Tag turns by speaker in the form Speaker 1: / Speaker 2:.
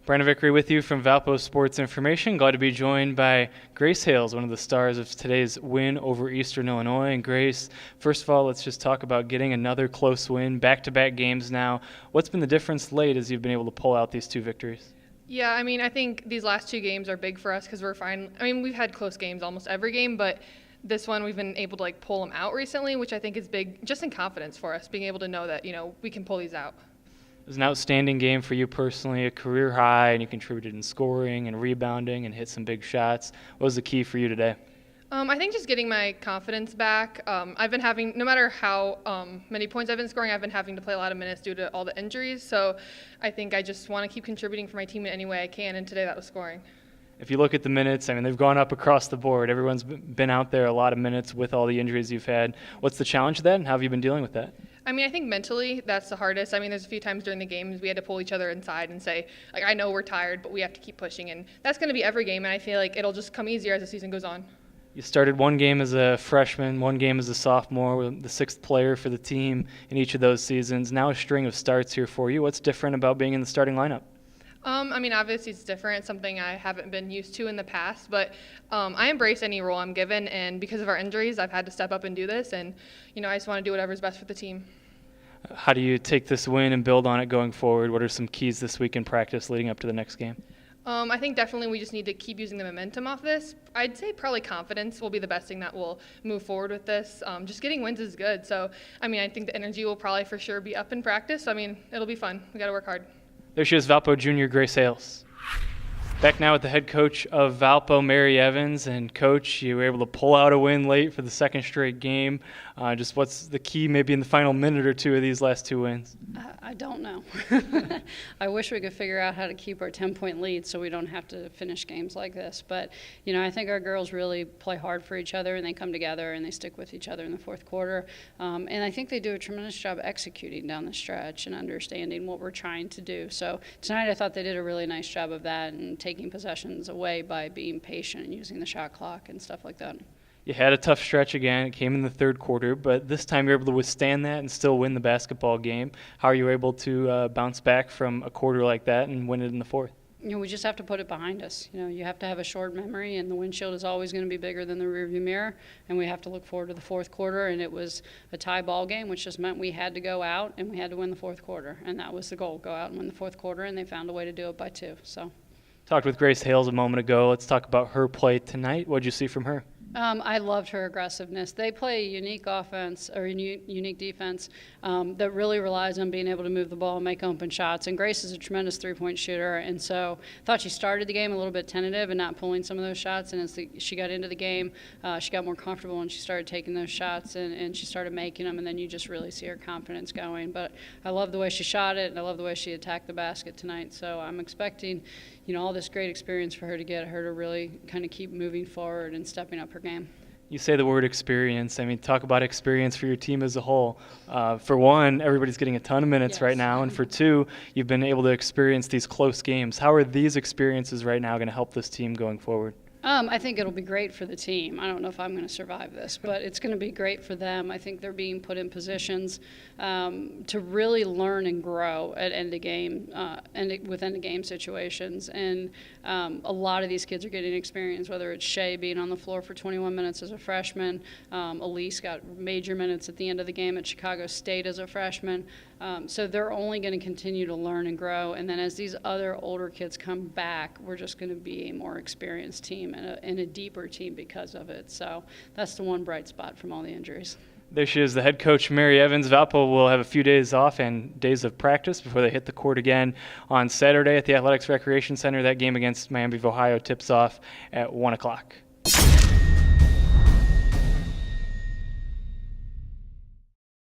Speaker 1: Brandon Vickery with you from Valpo Sports Information. Glad to be joined by Grace Hales, one of the stars of today's win over Eastern Illinois. And Grace, first of all, let's just talk about getting another close win, back-to-back games now. What's been the difference late as you've been able to pull out these two victories?
Speaker 2: Yeah, I think these last two games are big for us because we're fine. We've had close games almost every game, but this one we've been able to pull them out recently, which I think is big just in confidence for us, being able to know that, we can pull these out.
Speaker 1: It was an outstanding game for you personally, a career high, and you contributed in scoring and rebounding and hit some big shots. What was the key for you today?
Speaker 2: I think just getting my confidence back. I've been having, no matter how many points I've been scoring, I've been having to play a lot of minutes due to all the injuries. So I think I just want to keep contributing for my team in any way I can, and today that was scoring.
Speaker 1: If you look at the minutes, they've gone up across the board. Everyone's been out there a lot of minutes with all the injuries you've had. What's the challenge of that, and how have you been dealing with that?
Speaker 2: I think mentally that's the hardest. There's a few times during the games we had to pull each other inside and say, I know we're tired, but we have to keep pushing. And that's going to be every game, and I feel like it'll just come easier as the season goes on.
Speaker 1: You started one game as a freshman, one game as a sophomore, the sixth player for the team in each of those seasons. Now a string of starts here for you. What's different about being in the starting lineup?
Speaker 2: Obviously it's different. It's something I haven't been used to in the past, but I embrace any role I'm given, and because of our injuries, I've had to step up and do this, and I just want to do whatever's best for the team.
Speaker 1: How do you take this win and build on it going forward? What are some keys this week in practice leading up to the next game?
Speaker 2: I think definitely we just need to keep using the momentum off this. I'd say probably confidence will be the best thing that will move forward with this. Just getting wins is good. So, I think the energy will probably for sure be up in practice. It'll be fun. We got to work hard.
Speaker 1: There she is, Valpo junior Grace Hales. Back now with the head coach of Valpo, Mary Evans. And, Coach, you were able to pull out a win late for the second straight game. Just what's the key maybe in the final minute or two of these last two wins?
Speaker 3: I don't know. I wish we could figure out how to keep our 10-point lead so we don't have to finish games like this. But, I think our girls really play hard for each other, and they come together and they stick with each other in the fourth quarter. And I think they do a tremendous job executing down the stretch and understanding what we're trying to do. So tonight I thought they did a really nice job of that and taking possessions away by being patient and using the shot clock and stuff like that.
Speaker 1: You had a tough stretch again. It came in the third quarter, but this time you're able to withstand that and still win the basketball game. How are you able to bounce back from a quarter like that and win it in the fourth?
Speaker 3: We just have to put it behind us. You have to have a short memory, and the windshield is always going to be bigger than the rearview mirror, and we have to look forward to the fourth quarter, and it was a tie ball game, which just meant we had to go out and we had to win the fourth quarter, and that was the goal, go out and win the fourth quarter, and they found a way to do it by 2. So.
Speaker 1: Talked with Grace Hales a moment ago. Let's talk about her play tonight. What did you see from her?
Speaker 3: I loved her aggressiveness. They play a unique offense or unique defense that really relies on being able to move the ball and make open shots. And Grace is a tremendous three-point shooter, and so I thought she started the game a little bit tentative and not pulling some of those shots. And as she got into the game, she got more comfortable and she started taking those shots and she started making them. And then you just really see her confidence going. But I love the way she shot it, and I love the way she attacked the basket tonight. So I'm expecting, all this great experience for her to get her to really kind of keep moving forward and stepping up her game.
Speaker 1: You say the word experience. Talk about experience for your team as a whole. For one, everybody's getting a ton of minutes right now, and for two, you've been able to experience these close games. How are these experiences right now going to help this team going forward?
Speaker 3: I think it'll be great for the team. I don't know if I'm going to survive this, but it's going to be great for them. I think they're being put in positions to really learn and grow at end of game and with end of game situations. And a lot of these kids are getting experience, whether it's Shay being on the floor for 21 minutes as a freshman. Elise got major minutes at the end of the game at Chicago State as a freshman. So they're only going to continue to learn and grow. And then as these other older kids come back, we're just going to be a more experienced team and a deeper team because of it. So that's the one bright spot from all the injuries.
Speaker 1: There she is, the head coach, Mary Evans. Valpo will have a few days off and days of practice before they hit the court again on Saturday at the Athletics Recreation Center. That game against Miami of Ohio tips off at 1 o'clock.